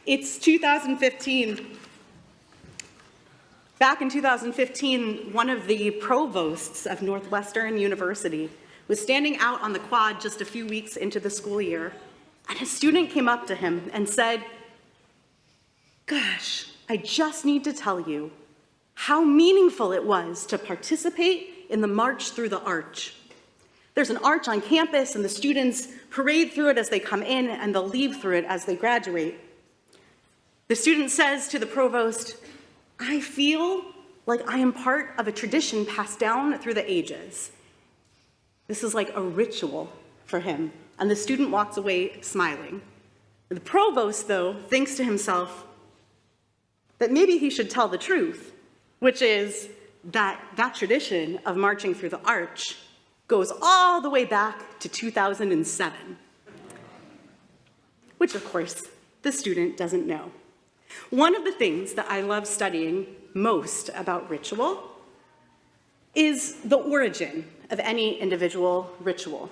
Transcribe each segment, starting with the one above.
It's 2015. Back in 2015, one of the provosts of Northwestern University was standing out on the quad just a few weeks into the school year, and a student came up to him and said, "Gosh, I just need to tell you how meaningful it was to participate in the March Through the Arch. There's an arch on campus, and the students parade through it as they come in, and they'll leave through it as they graduate." The student says to the provost, "I feel like I am part of a tradition passed down through the ages." This is like a ritual for him, and the student walks away smiling. The provost, though, thinks to himself that maybe he should tell the truth, which is that that tradition of marching through the arch goes all the way back to 2007, which, of course, the student doesn't know. One of the things that I love studying most about ritual is the origin of any individual ritual.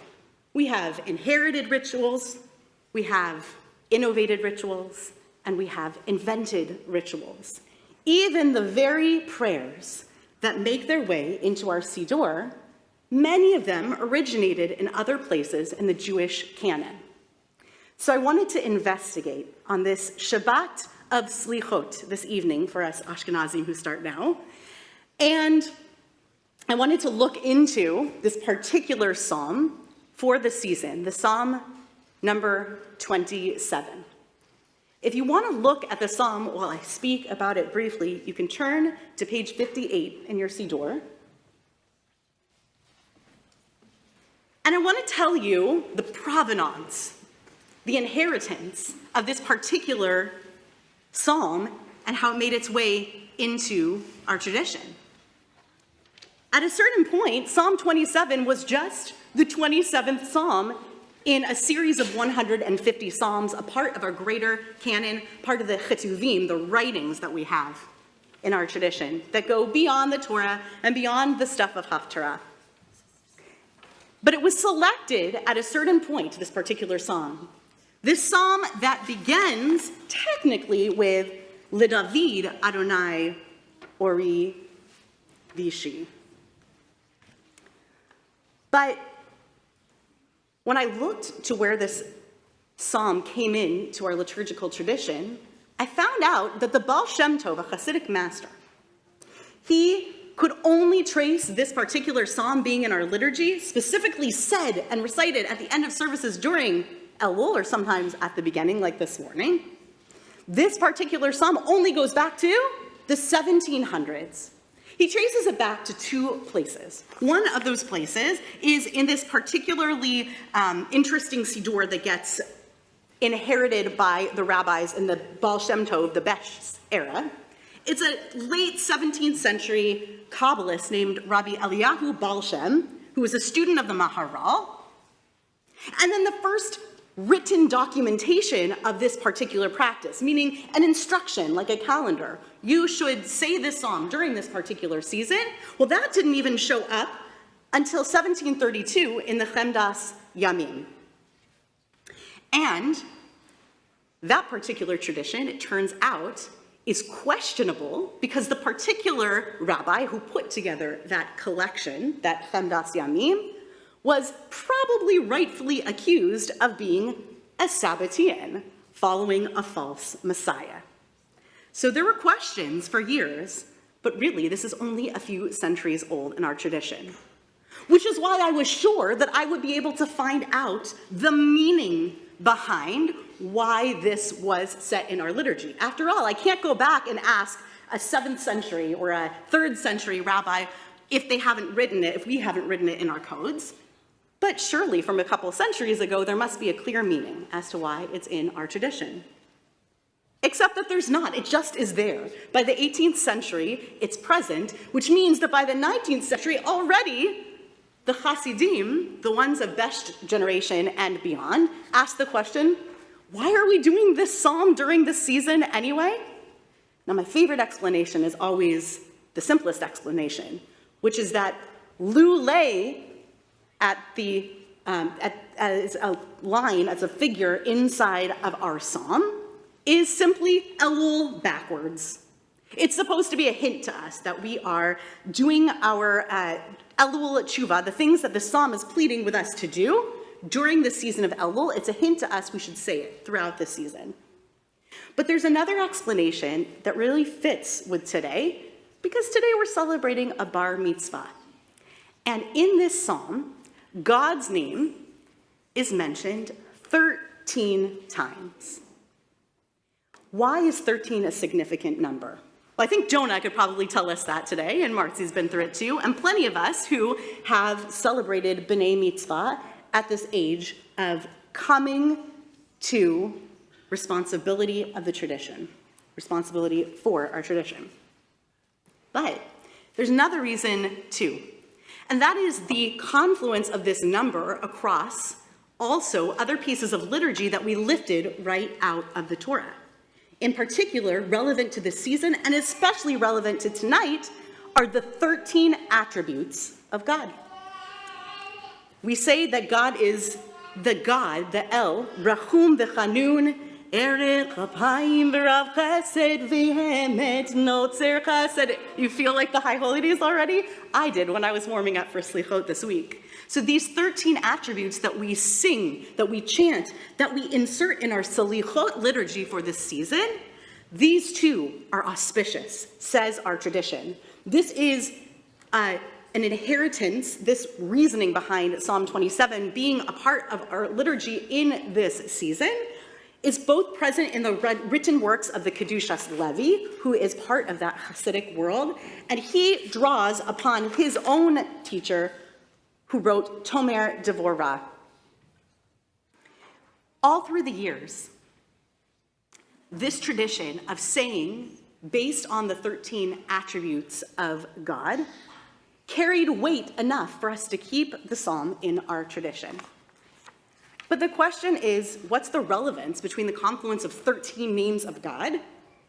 We have inherited rituals, we have innovated rituals, and we have invented rituals. Even the very prayers that make their way into our Siddur, many of them originated in other places in the Jewish canon. So I wanted to investigate on this Shabbat of Slichot this evening for us Ashkenazim who start now. And I wanted to look into this particular psalm for the season, the Psalm number 27. If you want to look at the psalm while I speak about it briefly, you can turn to page 58 in your Siddur. And I want to tell you the provenance, the inheritance of this particular psalm and how it made its way into our tradition. At a certain point, Psalm 27 was just the 27th psalm in a series of 150 psalms, a part of our greater canon, part of the Chetuvim, the writings that we have in our tradition that go beyond the Torah and beyond the stuff of Haftarah. But it was selected at a certain point, this particular psalm. This psalm that begins technically with L'David Adonai Ori Vishi. But when I looked to where this psalm came in to our liturgical tradition, I found out that the Baal Shem Tov, a Hasidic master, he could only trace this particular psalm being in our liturgy, specifically said and recited at the end of services during Elul, or sometimes at the beginning, like this morning. This particular psalm only goes back to the 1700s. He traces it back to two places. One of those places is in this particularly interesting Siddur that gets inherited by the rabbis in the Baal Shem Tov, the Beth era. It's a late 17th century Kabbalist named Rabbi Eliyahu Baal Shem, who was a student of the Maharal. And then the first written documentation of this particular practice, meaning an instruction, like a calendar. You should say this psalm during this particular season. Well, that didn't even show up until 1732 in the Chemdas Yamim. And that particular tradition, it turns out, is questionable because the particular rabbi who put together that collection, that Chemdas Yamim, was probably rightfully accused of being a Sabbatean, following a false Messiah. So there were questions for years, but really this is only a few centuries old in our tradition. Which is why I was sure that I would be able to find out the meaning behind why this was set in our liturgy. After all, I can't go back and ask a 7th century or a 3rd century rabbi if they haven't written it, if we haven't written it in our codes. But surely from a couple centuries ago, there must be a clear meaning as to why it's in our tradition. Except that there's not, it just is there. By the 18th century, it's present, which means that by the 19th century, already the Hasidim, the ones of Beth's generation and beyond, asked the question, why are we doing this psalm during this season anyway? Now, my favorite explanation is always the simplest explanation, which is that Lulay as a line, as a figure inside of our psalm, is simply Elul backwards. It's supposed to be a hint to us that we are doing our Elul tshuva, the things that the psalm is pleading with us to do during the season of Elul. It's a hint to us we should say it throughout the season. But there's another explanation that really fits with today, because today we're celebrating a bar mitzvah. And in this psalm, God's name is mentioned 13 times. Why is 13 a significant number? Well, I think Jonah could probably tell us that today, and Marcy's been through it too, and plenty of us who have celebrated B'nai Mitzvah at this age of coming to responsibility of the tradition, responsibility for our tradition. But there's another reason too, and that is the confluence of this number across also other pieces of liturgy that we lifted right out of the Torah. In particular, relevant to this season, and especially relevant to tonight, are the 13 attributes of God. We say that God is the God, the El, Rachum v'Chanun, Erech Apayim v'Rav Chesed v'Hemet Notzer Chesed. You feel like the High Holy Days already? I did when I was warming up for Slichot this week. So these 13 attributes that we sing, that we chant, that we insert in our Slichot liturgy for this season, these too are auspicious, says our tradition. This is an inheritance, this reasoning behind Psalm 27 being a part of our liturgy in this season, is both present in the written works of the Kedushas Levi, who is part of that Hasidic world, and he draws upon his own teacher, who wrote Tomer Devorah. All through the years, this tradition of saying, based on the 13 attributes of God, carried weight enough for us to keep the psalm in our tradition. But the question is, what's the relevance between the confluence of 13 names of God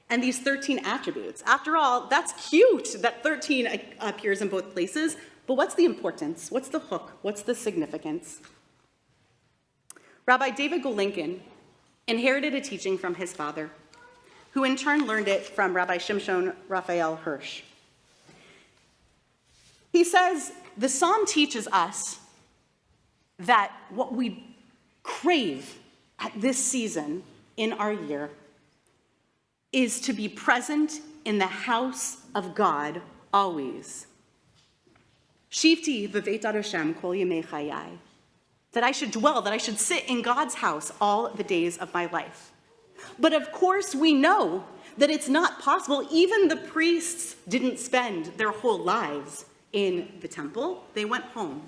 and these 13 attributes? After all, that's cute that 13 appears in both places, but what's the importance? What's the hook? What's the significance? Rabbi David Golinkin inherited a teaching from his father, who in turn learned it from Rabbi Shimshon Raphael Hirsch. He says, the psalm teaches us that what we crave at this season in our year is to be present in the house of God always. Shivti v'veit Hashem kol yemei chayai. That I should dwell, that I should sit in God's house all the days of my life. But of course we know that it's not possible. Even the priests didn't spend their whole lives in the temple. They went home.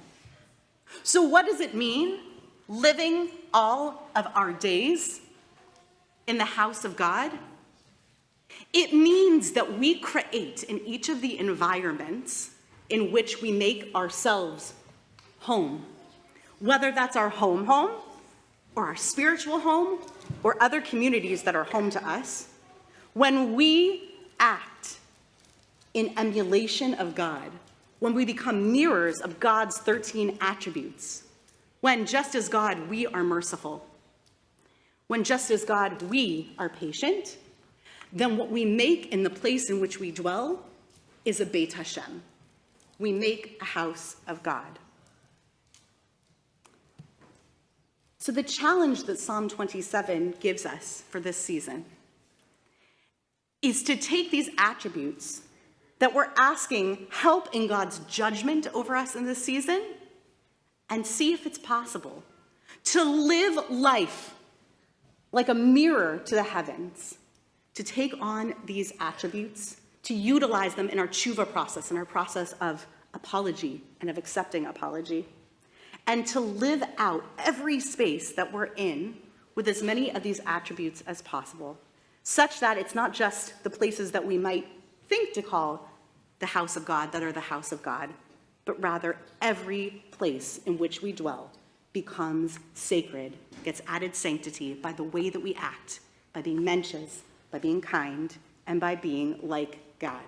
So what does it mean, living all of our days in the house of God? It means that we create in each of the environments in which we make ourselves home. Whether that's our home or our spiritual home, or other communities that are home to us, when we act in emulation of God, when we become mirrors of God's 13 attributes, when just as God we are merciful, when just as God we are patient, then what we make in the place in which we dwell is a Beit Hashem. We make a house of God. So the challenge that Psalm 27 gives us for this season is to take these attributes that we're asking help in God's judgment over us in this season and see if it's possible to live life like a mirror to the heavens, to take on these attributes, to utilize them in our tshuva process, in our process of apology and of accepting apology, and to live out every space that we're in with as many of these attributes as possible, such that it's not just the places that we might think to call the house of God that are the house of God, but rather every place in which we dwell becomes sacred, gets added sanctity by the way that we act, by being mentions, by being kind, and by being like God.